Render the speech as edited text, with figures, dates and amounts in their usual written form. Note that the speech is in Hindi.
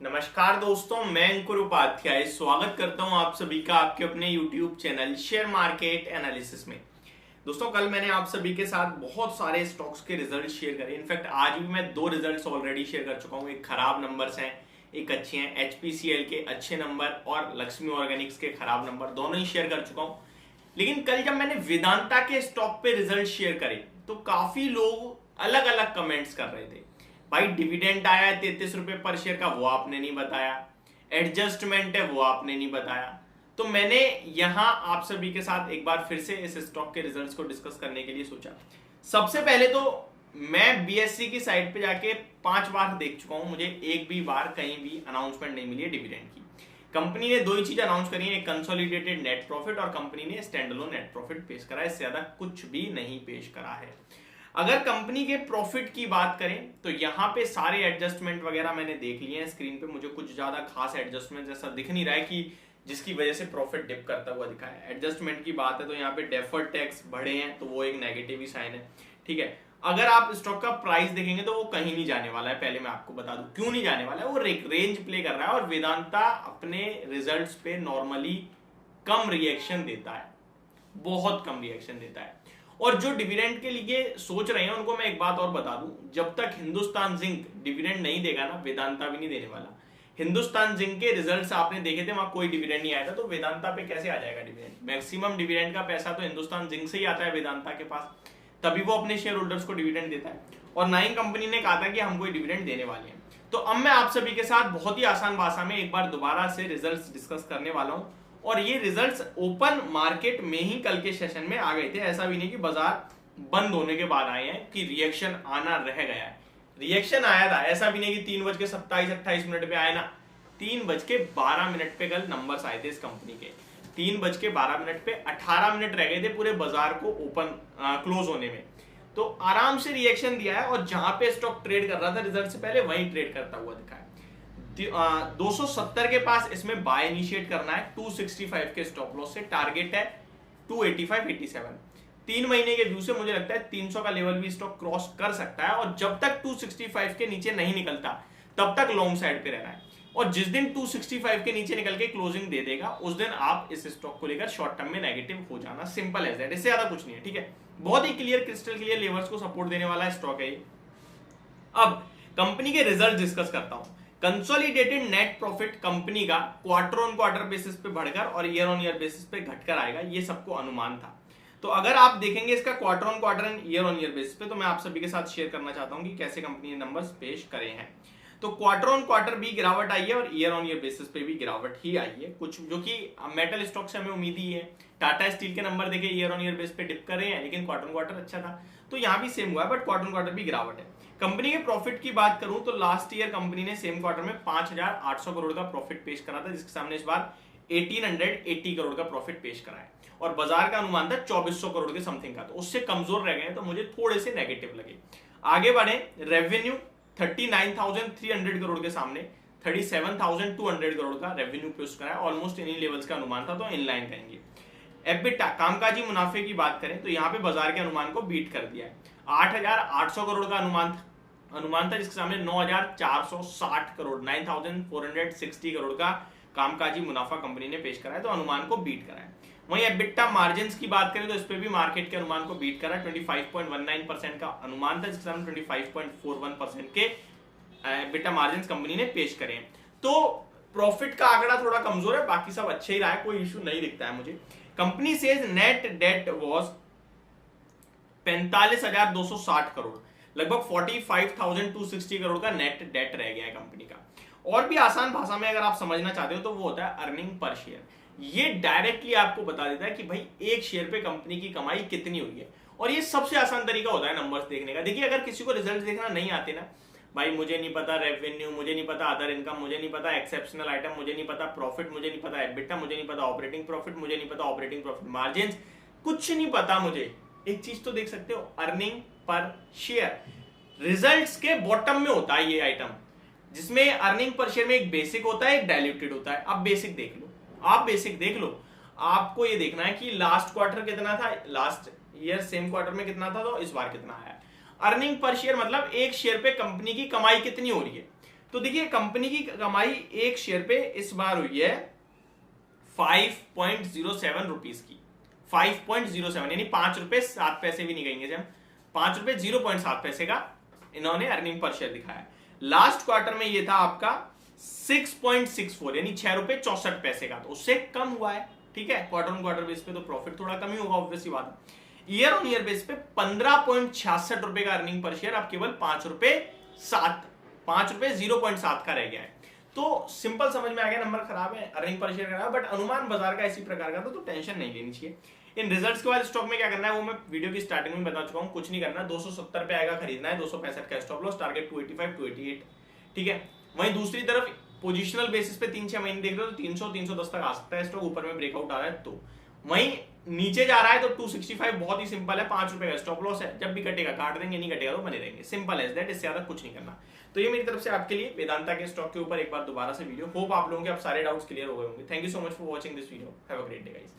नमस्कार दोस्तों, मैं अंकुर उपाध्याय स्वागत करता हूं आप सभी का आपके अपने YouTube channel share market analysis में। दोस्तों, कल मैंने आप सभी के साथ बहुत सारे स्टॉक्स के रिजल्ट शेयर करे। इनफैक्ट आज भी मैं दो रिजल्ट्स ऑलरेडी शेयर कर चुका हूं। एक खराब नंबर्स हैं, एक अच्छे हैं। एचपीसीएल के अच्छे नंबर और लक्ष्मी ऑर्गेनिक्स के खराब नंबर दोनों ही शेयर कर चुका हूं। लेकिन कल जब मैंने वेदांता के स्टॉक पे रिजल्ट शेयर करे तो काफी लोग अलग अलग कमेंट्स कर रहे थे। भाई, डिविडेंड आया है 33 रुपए पर शेयर का, वो आपने नहीं बताया। एडजस्टमेंट है, वो आपने नहीं बताया। तो मैंने यहां आप सभी के साथ एक बार फिर से इस स्टॉक के रिजल्ट्स को डिस्कस करने के लिए सोचा। सबसे पहले तो मैं बीएससी की साइट पे जाके 5 बार देख चुका हूं, मुझे एक भी बार कहीं भी अनाउंसमेंट नहीं मिली है डिविडेंड की। कंपनी ने दो ही चीज अनाउंस करी है, एक कंसोलिडेटेड नेट प्रॉफिट और कंपनी ने स्टैंडअलोन नेट प्रॉफिट पेश करा है। इससे ज्यादा कुछ भी नहीं पेश करा है। अगर कंपनी के प्रॉफिट की बात करें तो यहाँ पे सारे एडजस्टमेंट वगैरह मैंने देख लिए हैं। स्क्रीन पे मुझे कुछ ज्यादा खास एडजस्टमेंट जैसा दिख नहीं रहा है कि जिसकी वजह से प्रॉफिट डिप करता हुआ दिखा है। एडजस्टमेंट की बात है तो यहाँ पे डेफर्ड टैक्स बढ़े हैं, तो वो एक नेगेटिव ही साइन है। ठीक है, अगर आप स्टॉक का प्राइस देखेंगे तो वो कहीं नहीं जाने वाला है। पहले मैं आपको बता दूं क्यों नहीं जाने वाला है। वो रेंज प्ले कर रहा है और वेदांता अपने रिजल्ट्स पे नॉर्मली कम रिएक्शन देता है, बहुत कम रिएक्शन देता है। और जो डिविडेंड के लिए सोच रहे हैं उनको मैं एक बात और बता दूं, जब तक हिंदुस्तान जिंक डिविडेंड नहीं देगा ना, वेदांता भी नहीं देने वाला। हिंदुस्तान जिंक के रिजल्ट्स आपने देखे थे, वहां कोई डिविडेंड नहीं आया था, तो वेदांता पे कैसे आ जाएगा डिविडेंड? मैक्सिमम डिविडेंड का पैसा तो हिंदुस्तान जिंक से ही आता है वेदांता के पास, तभी वो अपने शेयर होल्डर्स को डिविडेंड देता है। और ना ही कंपनी ने कहा था कि हम कोई डिविडेंड देने वाले हैं। तो अब मैं आप सभी के साथ बहुत ही आसान भाषा में एक बार दोबारा से रिजल्ट्स डिस्कस करने वाला हूं। और ये रिजल्ट्स ओपन मार्केट में ही कल के सेशन में आ गए थे। ऐसा भी नहीं कि बाजार बंद होने के बाद आए हैं कि रिएक्शन आना रह गया है। रिएक्शन आया था, ऐसा भी नहीं कि 3:27-28 पे आए ना। 3:12 पे कल नंबर्स आए थे इस कंपनी के। 3:12 पे 18 मिनट रह गए थे पूरे बाजार को ओपन क्लोज होने में। तो आराम से रिएक्शन दिया है और जहां पे स्टॉक ट्रेड कर रहा था रिजल्ट से पहले वहीं ट्रेड करता हुआ दिखा है। 270 के पास इसमें बाय इनिशिएट करना है। 265 के स्टॉप लॉस से टारगेट है 285-87। 3 महीने के व्यू से मुझे लगता है 300 का लेवल भी स्टॉक क्रॉस कर सकता है। और जब तक 265 के नीचे नहीं निकलता तब तक लॉन्ग साइड पे रहना है। और जिस दिन 265 के नीचे निकल के क्लोजिंग दे देगा उस दिन आप इस स्टॉक को लेकर शॉर्ट टर्म में नेगेटिव हो जाना। सिंपल एज दैट, इससे ज्यादा कुछ नहीं है। ठीक है, बहुत ही क्लियर, क्रिस्टल क्लियर लेवल्स को सपोर्ट देने वाला स्टॉक है ये। अब कंपनी के रिजल्ट डिस्कस करता हूं। कंसोलिडेटेड नेट प्रॉफिट कंपनी का क्वार्टर ऑन क्वार्टर बेसिस पे बढ़कर और ईयर ऑन ईयर बेसिस पे घटकर आएगा, ये सबको अनुमान था। तो अगर आप देखेंगे इसका quarter on quarter and year on year basis पे, तो मैं आप सभी के साथ शेयर करना चाहता हूं कि कैसे कंपनी ने नंबर्स पेश करे हैं। तो क्वार्टर ऑन क्वार्टर भी गिरावट आई है और ईयर ऑन ईयर बेसिस पे भी गिरावट ही आई है, कुछ जो कि मेटल स्टॉक से हमें उम्मीद ही है। टाटा स्टील के नंबर देखे ईयर ऑन ईयर बेसिस पे डिप कर रहे हैं, लेकिन क्वार्टर ऑन क्वार्टर अच्छा था, तो यहाँ भी सेम हुआ है, बट क्वार्टर ऑन क्वार्टर भी गिरावट है। कंपनी के प्रॉफिट की बात करूं तो लास्ट ईयर कंपनी ने सेम क्वार्टर में 5,800 करोड़ का प्रॉफिट पेश करा था, जिसके सामने इस बार 1880 करोड़ का प्रॉफिट पेश करा है। और बाजार का अनुमान था 2400 करोड़ के समथिंग का, तो उससे कमजोर रह गए, तो मुझे थोड़े से नेगेटिव लगे। आगे बढ़े, रेवेन्यू 39,300 करोड़ के सामने 37,200 करोड़ का रेवेन्यू पेश करा है। ऑलमोस्ट इन्हीं लेवल्स का अनुमान था, तो इनलाइन कहेंगे। एबिटा कामकाजी मुनाफे की बात करें तो यहाँ पे बाजार के अनुमान को बीट कर दिया है। 8,800 करोड़ का अनुमान था, जिसके सामने 9,460 करोड़ 9,460 करोड़ का कामकाजी मुनाफा कंपनी ने पेश करा है, तो अनुमान को बीट करा है। वहीं एबिटा मार्जिन्स की बात करें तो इस पे भी मार्केट के अनुमान को बीट करा है। 25.19% का अनुमान था, जिसके सामने 25.41% के एबिटा मार्जिन्स कंपनी ने पेश करे हैं। तो प्रॉफिट का आंकड़ा थोड़ा कमजोर है, बाकी सब अच्छे ही रहा है, कोई इश्यू नहीं दिखता है मुझे। Company says net date was 45,260 crore, लगभग 45,260 करोड़ का नेट डेट रह गया है कंपनी का। और भी आसान भाषा में अगर आप समझना चाहते हो तो वो होता है अर्निंग पर शेयर। ये डायरेक्टली आपको बता देता है कि भाई एक शेयर पे कंपनी की कमाई कितनी हुई है। और ये सबसे आसान तरीका होता है नंबर्स देखने का। देखिए, अगर किसी को रिजल्ट देखना नहीं आते ना, भाई मुझे नहीं पता रेवेन्यू, मुझे नहीं पता अदर इनकम, मुझे नहीं पता एक्सेप्शनल आइटम, मुझे नहीं पता प्रॉफिट, मुझे नहीं पता एबिटा, मुझे नहीं पता ऑपरेटिंग प्रॉफिट, मुझे नहीं पता ऑपरेटिंग प्रॉफिट मार्जिन, कुछ नहीं पता मुझे, एक चीज तो देख सकते हो, अर्निंग पर शेयर। रिजल्ट्स के बॉटम में होता है ये आइटम, जिसमें अर्निंग पर शेयर में एक बेसिक होता है, एक डाइल्यूटेड होता है। आप बेसिक देख लो, आप बेसिक देख लो। आपको ये देखना है कि लास्ट क्वार्टर कितना था, लास्ट ईयर सेम क्वार्टर में कितना था, तो इस बार कितना आया। अर्निंग पर शेयर मतलब एक शेयर पे कंपनी की कमाई कितनी हो रही है। तो देखिए कंपनी की कमाई एक शेयर पे इस बार हुई है 5.07 रुपीज की। 5.07 यानी 5 रुपए 7 पैसे भी नहीं कहेंगे जब, 5 रुपए 0.7 पैसे का इन्होंने अर्निंग पर शेयर दिखाया। लास्ट क्वार्टर में ये था आपका 6.64 यानी 6 रुपए 64 पैसे का, तो उससे कम हुआ है। ठीक है, क्वार्टर ऑन क्वार्टर बेस पे तो प्रॉफिट थोड़ा कम ही होगा, ऑब्वियसली बात है। ईयर ऑन ईयर बेस पे 15.66 रुपए का अर्निंग पर शेयर अब केवल 5 रुपए 0.7 का रह गया है। तो सिंपल समझ में आ गया, नंबर खराब है, अर्निंग पर शेयर खराब, बट अनुमान बाजार का इसी प्रकार का था, तो टेंशन नहीं लेनी चाहिए। इन रिजल्ट्स के बाद स्टॉक में क्या करना है वो मैं वीडियो की स्टार्टिंग में बता चुका हूं, कुछ नहीं करना। 270 पे आएगा खरीदना है, 265 का स्टॉप लॉस, टारगेट 285 288। ठीक है, वहीं दूसरी तरफ पोजिशनल बेसिस पे 3-6 महीने देख रहे हो तो 300-310 तक आ सकता है स्टॉक, ऊपर में ब्रेकआउट आ रहा है तो। वहीं नीचे जा रहा है तो 265 बहुत ही सिंपल है, 5 रुपए का स्टॉप लॉस है, जब भी कटेगा काट देंगे, नहीं कटेगा तो बने रहेंगे, सिंपल एज दैट, इससे ज्यादा कुछ नहीं करना। तो ये मेरी तरफ से आपके लिए वेदांता के स्टॉक के ऊपर एक बार दोबारा से वीडियो। होप आप लोगों के अब सारे डाउट्स क्लियर हो गए होंगे। Thank you so much for watching this video, have a great day guys.